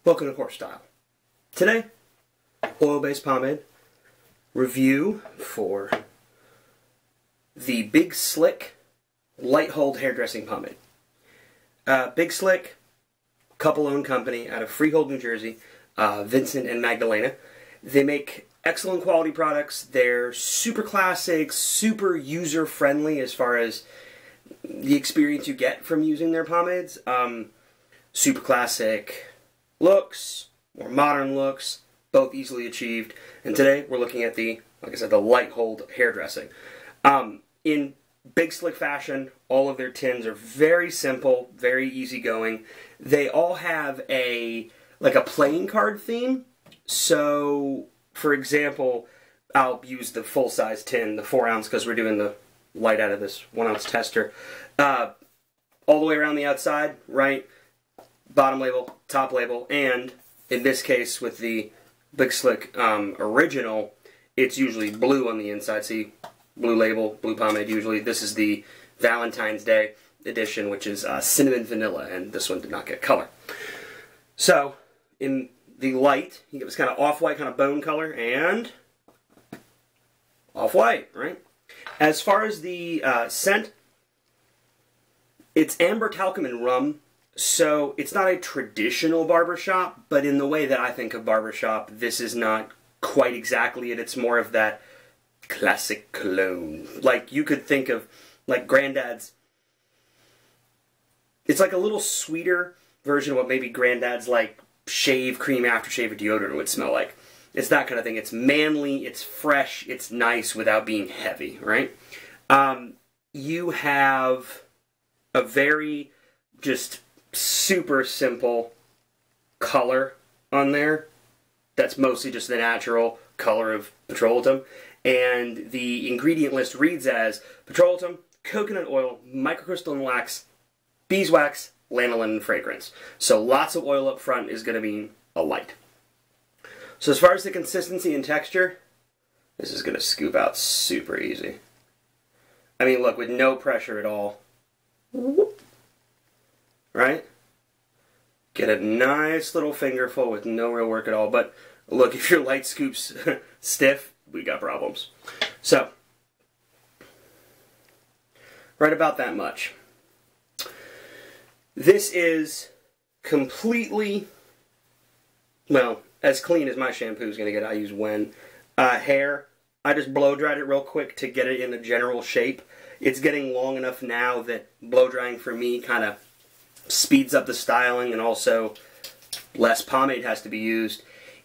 Welcome to Core Style. Today, oil-based pomade review for the Big Slick Light Hold Hairdressing Pomade. Big Slick, couple-owned company out of Freehold, New Jersey, Vincent and Magdalena. They make excellent quality products. They're super classic, super user-friendly as far as the experience you get from using their pomades. Super classic looks, more modern looks, both easily achieved. And today we're looking at the, like I said, the light hold hairdressing. In Big Slick fashion, all of their tins are very simple, very easygoing. They all have like a playing card theme. So, for example, I'll use the full-size tin, the 4-ounce, because we're doing the light out of this 1-ounce tester. All the way around the outside, right? Bottom label, top label, and in this case with the Big Slick original, it's usually blue on the inside. See, blue label, blue pomade usually. This is the Valentine's Day edition, which is cinnamon vanilla, and this one did not get color. So, in the light, you get this kind of off-white, kind of bone color, and off-white, right? As far as the scent, it's amber, talcum, and rum. So it's not a traditional barbershop, but in the way that I think of barbershop, this is not quite exactly it. It's more of that classic cologne. Like you could think of like Granddad's. It's like a little sweeter version of what maybe Granddad's like shave cream aftershave or deodorant would smell like. It's that kind of thing. It's manly, it's fresh, it's nice without being heavy, right? You have a very just super simple color on there. That's mostly just the natural color of petroleum. And the ingredient list reads as petroleum, coconut oil, microcrystalline wax, beeswax, lanolin, and fragrance. So lots of oil up front is going to be a light. So as far as the consistency and texture, this is going to scoop out super easy. I mean, look, with no pressure at all. Right? Get a nice little fingerful with no real work at all. But look, if your light scoops stiff, we got problems. So, right about that much. This is completely, well, as clean as my shampoo is going to get. I use Wen. Hair, I just blow dried it real quick to get it in a general shape. It's getting long enough now that blow drying for me kind of speeds up the styling, and also less pomade has to be used.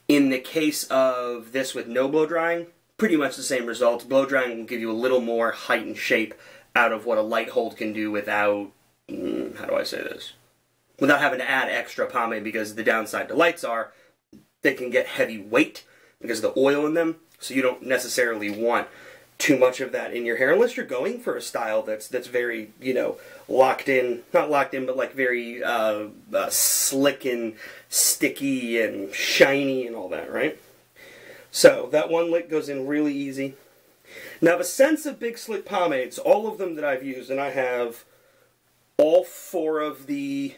In the case of this with no blow drying, pretty much the same results. Blow drying will give you a little more height and shape out of what a light hold can do without, how do I say this? Without having to add extra pomade, because the downside to lights are they can get heavy weight because of the oil in them, so you don't necessarily want too much of that in your hair unless you're going for a style that's very, you know, locked in, not locked in, but like very slick and sticky and shiny and all that, right? So that one lick goes in really easy. Now the scents of Big Slick pomades, all of them that I've used, and I have all 4 of the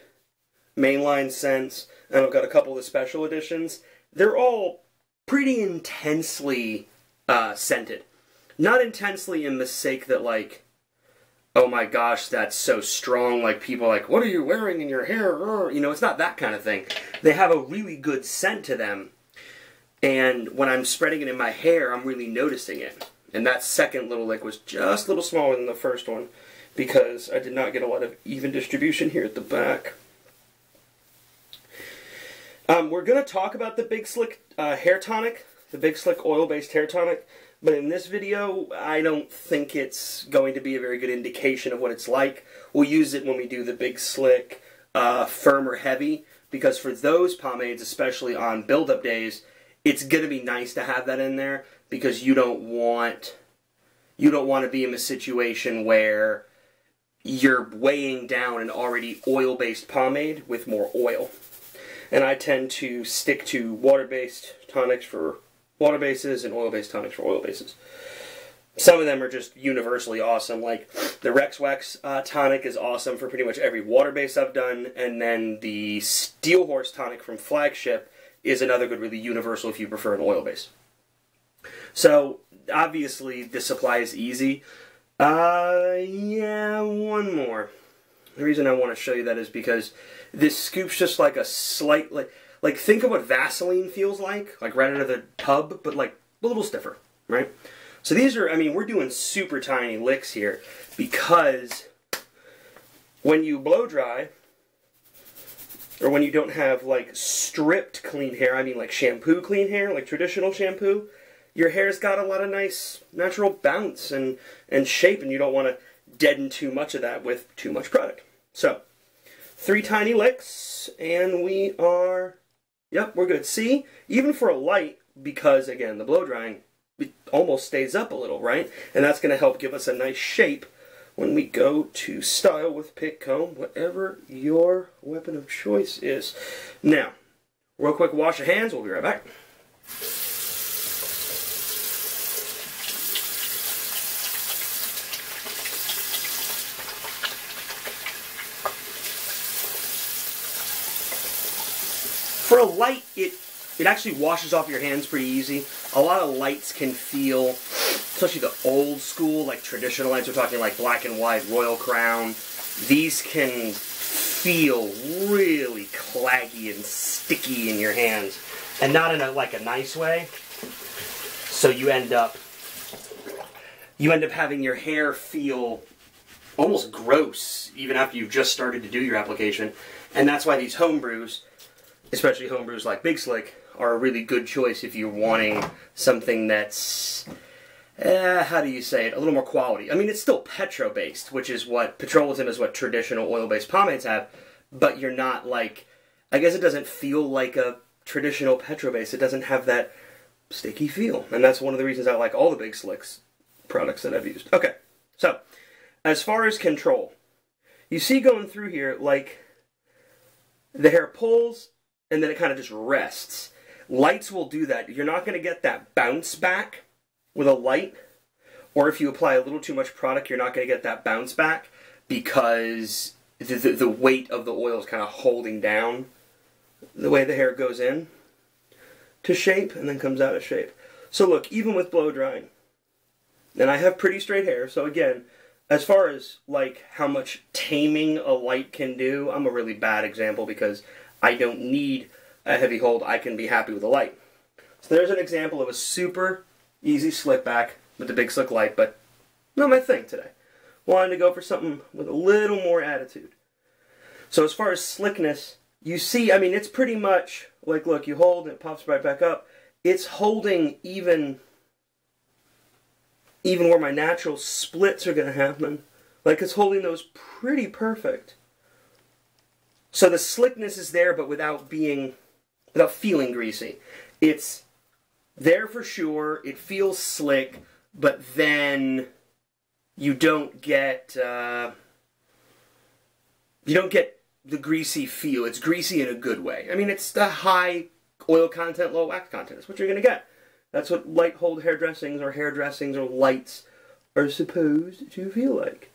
mainline scents, and I've got a couple of the special editions, they're all pretty intensely scented. Not intensely in the sake that, like, oh my gosh, that's so strong, like people are like, what are you wearing in your hair? You know, it's not that kind of thing. They have a really good scent to them, and when I'm spreading it in my hair, I'm really noticing it. And that second little lick was just a little smaller than the first one, because I did not get a lot of even distribution here at the back. We're going to talk about the Big Slick hair tonic, the Big Slick oil-based hair tonic. But in this video, I don't think it's going to be a very good indication of what it's like. We'll use it when we do the Big Slick firm or heavy, because for those pomades, especially on build-up days, it's going to be nice to have that in there, because you don't want to be in a situation where you're weighing down an already oil-based pomade with more oil. And I tend to stick to water-based tonics for water bases and oil-based tonics for oil bases. Some of them are just universally awesome. Like the Rex Wax tonic is awesome for pretty much every water base I've done, and then the Steel Horse tonic from Flagship is another good, really universal if you prefer an oil base. So obviously the supply is easy. Yeah, one more. The reason I want to show you that is because this scoop's just like a slight, like think of what Vaseline feels like right out of the tub, but like a little stiffer, right? So these are, I mean, we're doing super tiny licks here because when you blow dry, or when you don't have like stripped clean hair, I mean like shampoo clean hair, like traditional shampoo, your hair's got a lot of nice natural bounce and shape, and you don't want to deaden too much of that with too much product. So, 3 tiny licks, and we are, yep, we're good. See, even for a light, because again, the blow drying, it almost stays up a little, right? And that's going to help give us a nice shape when we go to style with pick, comb, whatever your weapon of choice is. Now, real quick wash of hands, we'll be right back. For a light, it actually washes off your hands pretty easy. A lot of lights can feel, especially the old school, like traditional lights, we're talking like black and white, Royal Crown. These can feel really claggy and sticky in your hands, and not in a nice way. So you end up having your hair feel almost gross even after you've just started to do your application. And that's why these homebrews, especially homebrews like Big Slick, are a really good choice if you're wanting something that's, how do you say it, a little more quality. I mean, it's still petro-based, which is what, petroleum is what traditional oil-based pomades have, but you're not like, I guess it doesn't feel like a traditional petro-base. It doesn't have that sticky feel, and that's one of the reasons I like all the Big Slicks products that I've used. Okay, so, as far as control, you see going through here, like, the hair pulls, and then it kind of just rests. Lights will do that. You're not going to get that bounce back with a light, or if you apply a little too much product, you're not going to get that bounce back because the weight of the oil is kind of holding down the way the hair goes in to shape and then comes out of shape. So look, even with blow drying, and I have pretty straight hair, so again, as far as like how much taming a light can do, I'm a really bad example because I don't need a heavy hold. I can be happy with a light. So there's an example of a super easy slick back with the Big Slick light, but not my thing today. Wanted to go for something with a little more attitude. So as far as slickness, you see, I mean, it's pretty much like, look, you hold and it pops right back up. It's holding even where my natural splits are going to happen. Like, it's holding those pretty perfect. So the slickness is there, but without feeling greasy. It's there for sure. It feels slick, but then you don't get the greasy feel. It's greasy in a good way. I mean, it's the high oil content, low wax content. That's what you're going to get. That's what light hold hairdressings or lights are supposed to feel like.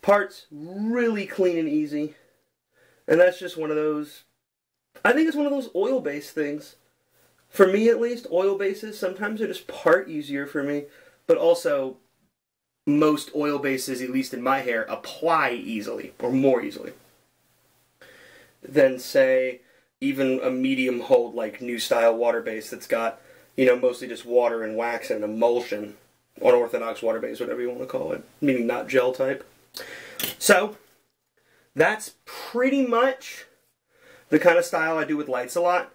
Parts really clean and easy. And that's just one of those, I think it's one of those oil-based things. For me, at least, oil bases sometimes are just part easier for me, but also most oil bases, at least in my hair, apply easily, or more easily, than, say, even a medium hold, like new style water base that's got, you know, mostly just water and wax and emulsion, unorthodox water base, whatever you want to call it, meaning not gel type. So, that's pretty much the kind of style I do with lights a lot,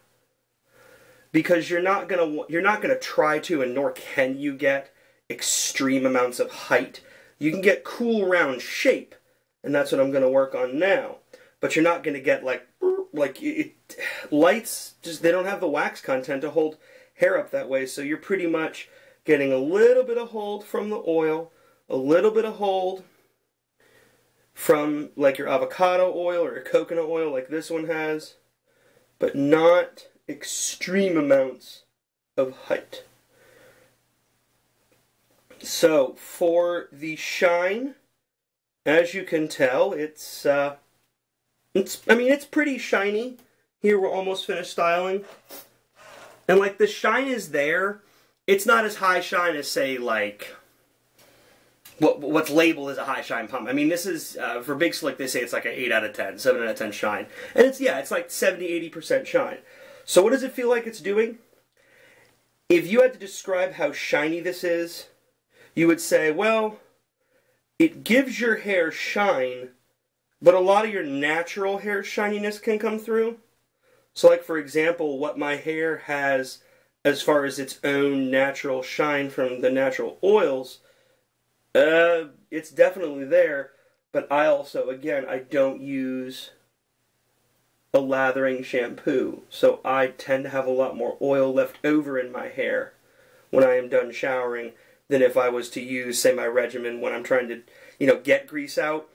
because you're not gonna try to, and nor can you get extreme amounts of height. You can get cool round shape, and that's what I'm gonna work on now. But you're not gonna get lights. Just they don't have the wax content to hold hair up that way. So you're pretty much getting a little bit of hold from the oil, a little bit of hold from like your avocado oil or your coconut oil like this one has, but not extreme amounts of height. So, for the shine, as you can tell, it's pretty shiny. Here we're almost finished styling. And like the shine is there. It's not as high shine as, say, like what's labeled as a high shine pump. I mean, this is, for Big Slick, they say it's like an 8 out of 10, 7 out of 10 shine. And it's like 70-80% shine. So what does it feel like it's doing? If you had to describe how shiny this is, you would say, well, it gives your hair shine, but a lot of your natural hair shininess can come through. So like, for example, what my hair has as far as its own natural shine from the natural oils, it's definitely there, but I also, again, I don't use a lathering shampoo, so I tend to have a lot more oil left over in my hair when I am done showering than if I was to use, say, my regimen when I'm trying to, get grease out.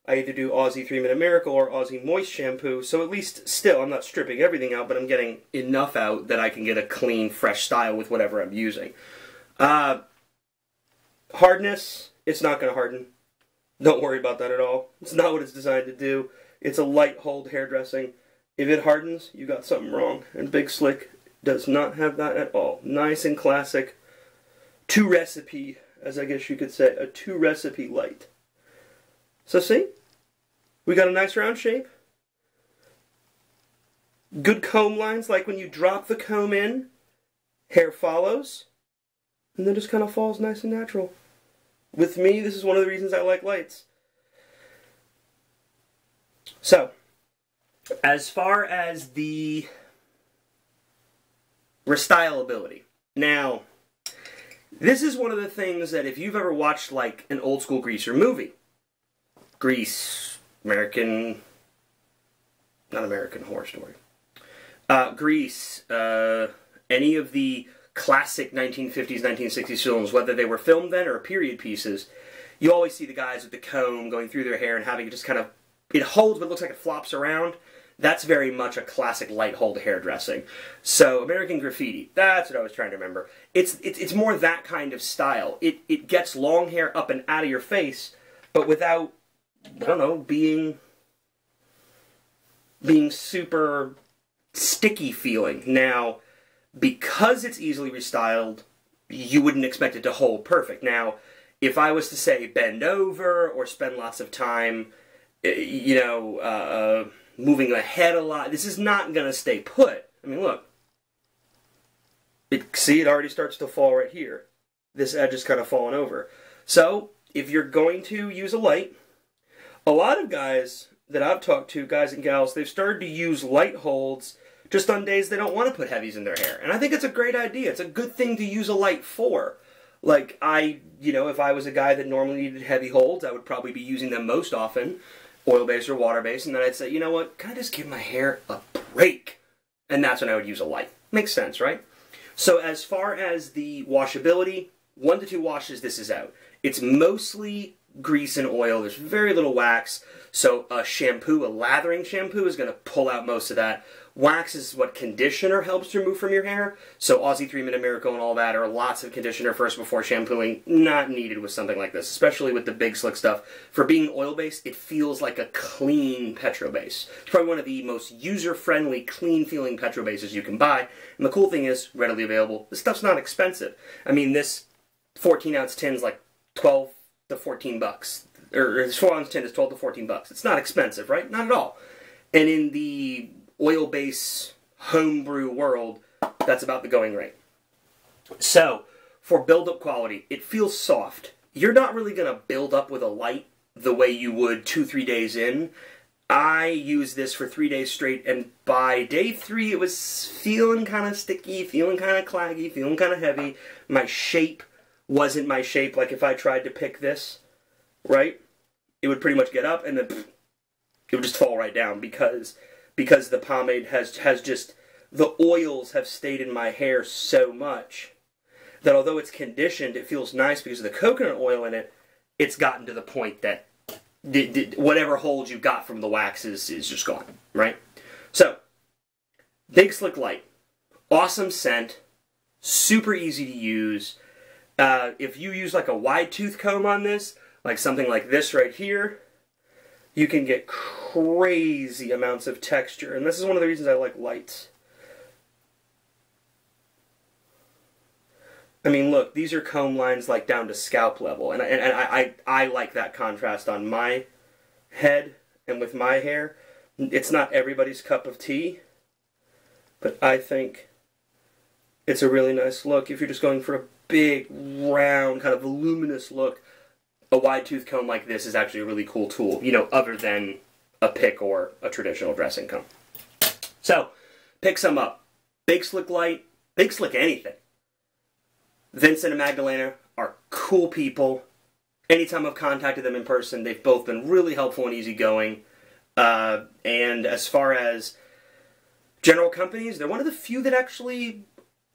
I either do Aussie 3-Minute Miracle or Aussie Moist shampoo, so at least still I'm not stripping everything out, but I'm getting enough out that I can get a clean, fresh style with whatever I'm using. Hardness, it's not going to harden. Don't worry about that at all. It's not what it's designed to do. It's a light hold hairdressing. If it hardens, you got something wrong. And Big Slick does not have that at all. Nice and classic. 2-recipe, as I guess you could say. A 2-recipe light. So see? We got a nice round shape. Good comb lines, like when you drop the comb in, hair follows. And then just kind of falls nice and natural. With me, this is one of the reasons I like lights. So, as far as the restylability. Now, this is one of the things that if you've ever watched like an old school Greaser movie, Grease, not American Horror Story, Grease, any of the classic 1950s, 1960s films, whether they were filmed then or period pieces, you always see the guys with the comb going through their hair and having it just kind of, it holds but it looks like it flops around. That's very much a classic light hold hairdressing. So American Graffiti, that's what I was trying to remember. It's more that kind of style. It gets long hair up and out of your face, but without, I don't know, being super sticky feeling. Now, because it's easily restyled, you wouldn't expect it to hold perfect. Now, if I was to say bend over or spend lots of time, moving the head a lot, this is not going to stay put. I mean, look. See, it already starts to fall right here. This edge is kind of falling over. So, if you're going to use a light, a lot of guys that I've talked to, guys and gals, they've started to use light holds just on days they don't want to put heavies in their hair. And I think it's a great idea. It's a good thing to use a light for. Like, if I was a guy that normally needed heavy holds, I would probably be using them most often, oil-based or water-based, and then I'd say, you know what, can I just give my hair a break? And that's when I would use a light. Makes sense, right? So as far as the washability, 1 to 2 washes, this is out. It's mostly grease and oil. There's very little wax. So a shampoo, a lathering shampoo, is going to pull out most of that. Wax is what conditioner helps to remove from your hair. So Aussie 3-Minute Miracle and all that, or lots of conditioner first before shampooing, not needed with something like this, especially with the Big Slick stuff. For being oil-based, it feels like a clean petro base. It's probably one of the most user-friendly, clean-feeling petro bases you can buy. And the cool thing is, readily available. This stuff's not expensive. I mean, this 14-ounce tin's like 12 to 14 bucks. Or this 4-ounce tin is 12 to 14 bucks. It's not expensive, right? Not at all. And in the oil-based homebrew world, that's about the going rate. So, for build-up quality, it feels soft. You're not really going to build up with a light the way you would 2-3 days in. I used this for 3 days straight, and by day 3, it was feeling kind of sticky, feeling kind of claggy, feeling kind of heavy. My shape wasn't my shape. Like if I tried to pick this, right, it would pretty much get up, and then it would just fall right down because the pomade has just, the oils have stayed in my hair so much that although it's conditioned, it feels nice because of the coconut oil in it. It's gotten to the point that whatever hold you got from the wax is just gone, right? So, Big Slick Light. Awesome scent. Super easy to use. If you use like a wide tooth comb on this, like something like this right here, you can get crazy amounts of texture. And this is one of the reasons I like lights. I mean, look, these are comb lines like down to scalp level. And I like that contrast on my head and with my hair. It's not everybody's cup of tea, but I think it's a really nice look. If you're just going for a big, round, kind of voluminous look, a wide tooth comb like this is actually a really cool tool, you know, other than a pick or a traditional dressing comb. So, pick some up. Big Slick Light, Big Slick anything. Vincent and Magdalena are cool people. Anytime I've contacted them in person, they've both been really helpful and easygoing. And as far as general companies, they're one of the few that actually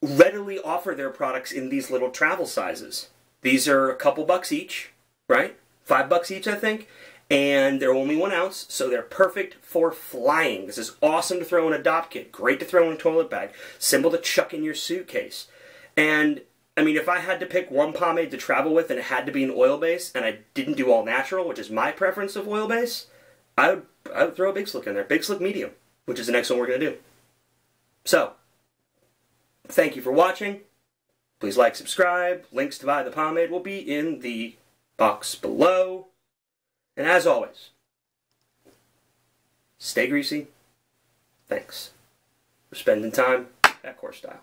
readily offer their products in these little travel sizes. These are a couple bucks each, right? $5 each, I think. And they're only 1 ounce, so they're perfect for flying. This is awesome to throw in a dop kit. Great to throw in a toilet bag. Simple to chuck in your suitcase. And, I mean, if I had to pick one pomade to travel with and it had to be an oil base, and I didn't do all natural, which is my preference of oil base, I would throw a Big Slick in there. Big Slick Medium, which is the next one we're going to do. So, thank you for watching. Please like, subscribe. Links to buy the pomade will be in the box below. And as always, stay greasy. Thanks for spending time at Core Style.